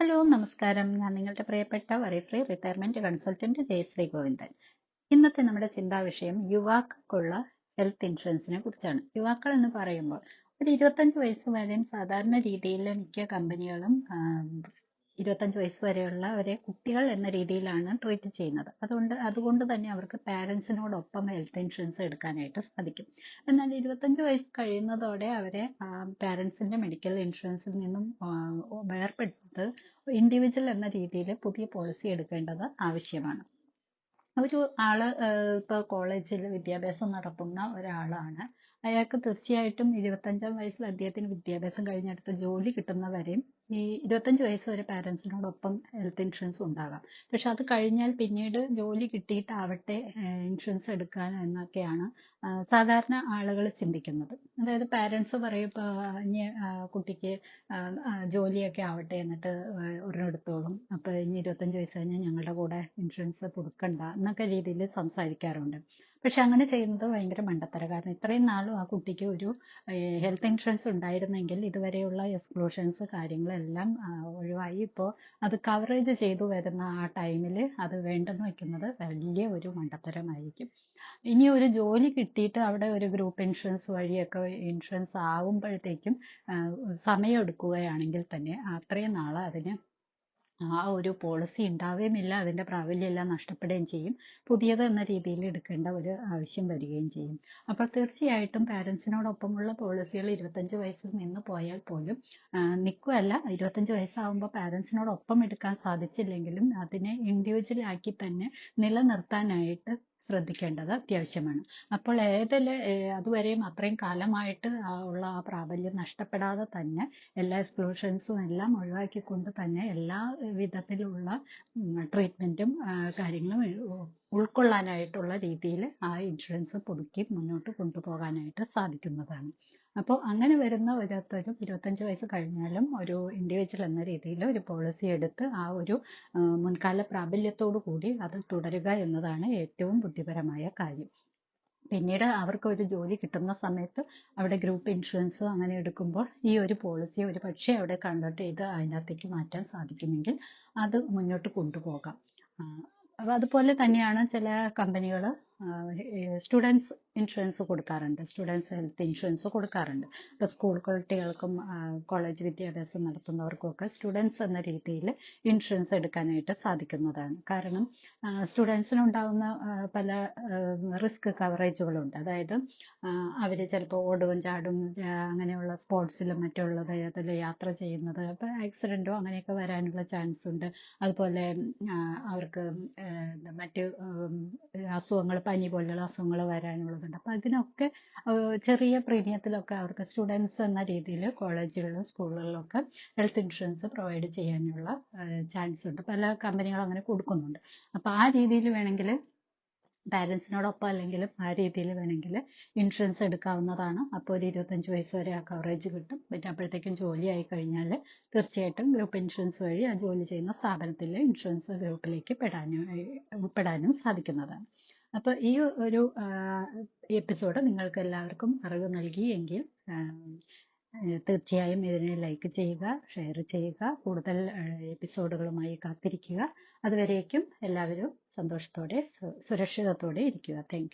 Hello, നമസ്കാരം. ഞാൻ നിങ്ങളുടെ പ്രിയപ്പെട്ട worry free retirement consultant Jayashree Govindan. ഇന്നത്തെ നമ്മുടെ ചിന്താ വിഷയം യുവാക്കൾക്കുള്ള ഹെൽത്ത് ഇൻഷുറൻസിനെ കുറിച്ചാണ്. യുവാക്കൾ എന്ന് പറയുമ്പോൾ ഒരു 25 വയസ്സ് വരെയും സാധാരണ രീതിയിൽ മിക്ക കമ്പനികളും 25 വയസ്സ് വരെയുള്ളവരെ കുട്ടികൾ എന്ന രീതിയിലാണ് ട്രീറ്റ് ചെയ്യുന്നത്. അതുകൊണ്ട് തന്നെ അവർക്ക് പാരൻസിനോടൊപ്പം ഹെൽത്ത് ഇൻഷുറൻസ് എടുക്കാനായിട്ട് സാധിക്കും. എന്നാൽ 25 വയസ്സ് കഴിയുന്നതോടെ അവരെ പാരൻസിന്റെ മെഡിക്കൽ ഇൻഷുറൻസിൽ നിന്നും വേർപെടുത്ത് ഇൻഡിവിജ്വൽ എന്ന രീതിയിൽ പുതിയ പോളിസി എടുക്കേണ്ടത് ആവശ്യമാണ്. ഒരു ആള് ഇപ്പൊ കോളേജിൽ വിദ്യാഭ്യാസം നടത്തുന്ന ഒരാളാണ്. അയാൾക്ക് തീർച്ചയായിട്ടും 25-ാം വയസ്സിൽ അദ്ദേഹത്തിന് വിദ്യാഭ്യാസം കഴിഞ്ഞെടുത്ത് ജോലി കിട്ടുന്നവരെയും ഈ 25 വയസ്സ് വരെ പാരൻസിനോടൊപ്പം ഹെൽത്ത് ഇൻഷുറൻസ് ഉണ്ടാകാം. പക്ഷെ അത് കഴിഞ്ഞാൽ പിന്നീട് ജോലി കിട്ടിയിട്ടാവട്ടെ ഇൻഷുറൻസ് എടുക്കാൻ എന്നൊക്കെയാണ് സാധാരണ ആളുകൾ ചിന്തിക്കുന്നത്. അതായത് പാരൻസ് പറയും ഇപ്പൊ ഇനി കുട്ടിക്ക് ജോലിയൊക്കെ ആവട്ടെ, എന്നിട്ട് ഒരെണ്ണം എടുത്തോളും, അപ്പൊ ഇനി 25 വയസ്സ് കഴിഞ്ഞാൽ ഞങ്ങളുടെ കൂടെ ഇൻഷുറൻസ് പുതുക്കണ്ട എന്നൊക്കെ രീതിയിൽ സംസാരിക്കാറുണ്ട്. പക്ഷെ അങ്ങനെ ചെയ്യുന്നത് ഭയങ്കര മണ്ടത്തരം. കാരണം ഇത്രയും നാളും ആ കുട്ടിക്ക് ഒരു ഹെൽത്ത് ഇൻഷുറൻസ് ഉണ്ടായിരുന്നെങ്കിൽ ഇതുവരെയുള്ള എക്സ്ക്ലൂഷൻസ് കാര്യങ്ങളെല്ലാം ഒഴിവായി. ഇപ്പോൾ അത് കവറേജ് ചെയ്തു വരുന്ന ആ ടൈമിൽ അത് വേണ്ടെന്ന് വെക്കുന്നത് വലിയ ഒരു മണ്ടത്തരമായിരിക്കും. ഇനി ഒരു ജോലി കിട്ടിയിട്ട് അവിടെ ഒരു ഗ്രൂപ്പ് ഇൻഷുറൻസ് വഴിയൊക്കെ ഇൻഷുറൻസ് ആവുമ്പോഴത്തേക്കും സമയം എടുക്കുകയാണെങ്കിൽ തന്നെ അത്രയും നാളെ അതിന് ആ ഒരു പോളിസി ഉണ്ടാവുകയുമില്ല, അതിന്റെ പ്രാബല്യമെല്ലാം നഷ്ടപ്പെടുകയും ചെയ്യും. പുതിയത് എന്ന രീതിയിൽ എടുക്കേണ്ട ഒരു ആവശ്യം വരികയും ചെയ്യും. അപ്പോൾ തീർച്ചയായിട്ടും പാരൻസിനോടൊപ്പമുള്ള പോളിസികൾ 25 വയസ്സിൽ നിന്ന് പോയാൽ പോലും നിൽക്കുകയല്ല, 25 വയസ്സാവുമ്പോൾ പാരൻസിനോടൊപ്പം എടുക്കാൻ സാധിച്ചില്ലെങ്കിലും അതിനെ ഇൻഡിവിജ്വൽ ആക്കി തന്നെ നിലനിർത്താനായിട്ട് ശ്രദ്ധിക്കേണ്ടത് അത്യാവശ്യമാണ്. അപ്പോൾ അതുവരെയും അത്രയും കാലമായിട്ട് ഉള്ള ആ പ്രാബല്യം നഷ്ടപ്പെടാതെ തന്നെ എല്ലാ എക്സ്ക്ലൂഷൻസും എല്ലാം ഒഴിവാക്കിക്കൊണ്ട് തന്നെ എല്ലാ വിധത്തിലുള്ള ട്രീറ്റ്മെന്റും കാര്യങ്ങളും ഉൾക്കൊള്ളാനായിട്ടുള്ള രീതിയിൽ ആ ഇൻഷുറൻസ് പുതുക്കി മുന്നോട്ട് കൊണ്ടുപോകാനായിട്ട് സാധിക്കുന്നതാണ്. അപ്പോൾ അങ്ങനെ വരുന്ന ഓരോരുത്തരും 25 വയസ്സ് കഴിഞ്ഞാലും ഒരു ഇൻഡിവിജ്വൽ എന്ന രീതിയിൽ ഒരു പോളിസി എടുത്ത് ആ ഒരു മുൻകാല പ്രാബല്യത്തോടു കൂടി അത് തുടരുക എന്നതാണ് ഏറ്റവും ബുദ്ധിപരമായ കാര്യം. പിന്നീട് അവർക്ക് ഒരു ജോലി കിട്ടുന്ന സമയത്ത് അവിടെ ഗ്രൂപ്പ് ഇൻഷുറൻസോ അങ്ങനെ എടുക്കുമ്പോൾ ഈ ഒരു പോളിസി ഒരു പക്ഷേ അവിടെ കൺവേർട്ട് ചെയ്ത് അതിനകത്തേക്ക് മാറ്റാൻ സാധിക്കുമെങ്കിൽ അത് മുന്നോട്ട് കൊണ്ടുപോകാം. അതുപോലെ തന്നെയാണ് ചില കമ്പനികൾ സ്റ്റുഡൻസ് ഇൻഷുറൻസ് കൊടുക്കാറുണ്ട്, സ്റ്റുഡൻസ് ഹെൽത്ത് ഇൻഷുറൻസ് കൊടുക്കാറുണ്ട്. ഇപ്പോൾ സ്കൂൾ കുട്ടികൾക്കും കോളേജ് വിദ്യാഭ്യാസം നടത്തുന്നവർക്കും ഒക്കെ സ്റ്റുഡൻസ് എന്ന രീതിയിൽ ഇൻഷുറൻസ് എടുക്കാനായിട്ട് സാധിക്കുന്നതാണ്. കാരണം സ്റ്റുഡൻസിനുണ്ടാവുന്ന പല റിസ്ക് കവറേജുകളുണ്ട്. അതായത് അവർ ചിലപ്പോൾ ഓടും ചാടും അങ്ങനെയുള്ള സ്പോർട്സിലും മറ്റുള്ളത് അതിൽ യാത്ര ചെയ്യുന്നത്, അപ്പോൾ ആക്സിഡൻറ്റോ അങ്ങനെയൊക്കെ വരാനുള്ള ചാൻസ് ഉണ്ട്. അതുപോലെ അവർക്ക് മറ്റ് അസുഖങ്ങൾ, പനി പോലുള്ള അസുഖങ്ങൾ വരാനുള്ളതുണ്ട്. അപ്പം അതിനൊക്കെ ചെറിയ പ്രീമിയത്തിലൊക്കെ അവർക്ക് സ്റ്റുഡൻസ് എന്ന രീതിയിൽ കോളേജുകളിലും സ്കൂളുകളിലൊക്കെ ഹെൽത്ത് ഇൻഷുറൻസ് പ്രൊവൈഡ് ചെയ്യാനുള്ള ചാൻസ് ഉണ്ട്. പല കമ്പനികളും അങ്ങനെ കൊടുക്കുന്നുണ്ട്. അപ്പം ആ രീതിയിൽ വേണമെങ്കിൽ പാരൻസിനോടൊപ്പം അല്ലെങ്കിലും ആ രീതിയിൽ വേണമെങ്കിൽ ഇൻഷുറൻസ് എടുക്കാവുന്നതാണ്. അപ്പോൾ ഒരു 25 വയസ്സ് വരെ ആ കവറേജ് കിട്ടും. പിന്നെ അപ്പോഴത്തേക്കും ജോലി ആയി കഴിഞ്ഞാൽ തീർച്ചയായിട്ടും ഗ്രൂപ്പ് ഇൻഷുറൻസ് വഴി ആ ജോലി ചെയ്യുന്ന സ്ഥാപനത്തിലെ ഇൻഷുറൻസ് ഗ്രൂപ്പിലേക്ക് ഉൾപ്പെടാനും സാധിക്കുന്നതാണ്. അപ്പോൾ ഈ ഒരു എപ്പിസോഡ് നിങ്ങൾക്ക് എല്ലാവർക്കും അറിവ് നൽകിയെങ്കിൽ തീർച്ചയായും ഇതിനെ ലൈക്ക് ചെയ്യുക, ഷെയർ ചെയ്യുക, കൂടുതൽ എപ്പിസോഡുകളുമായി കാത്തിരിക്കുക. അതുവരേക്കും എല്ലാവരും സന്തോഷത്തോടെ സുരക്ഷിതത്തോടെ ഇരിക്കുക. Thank you.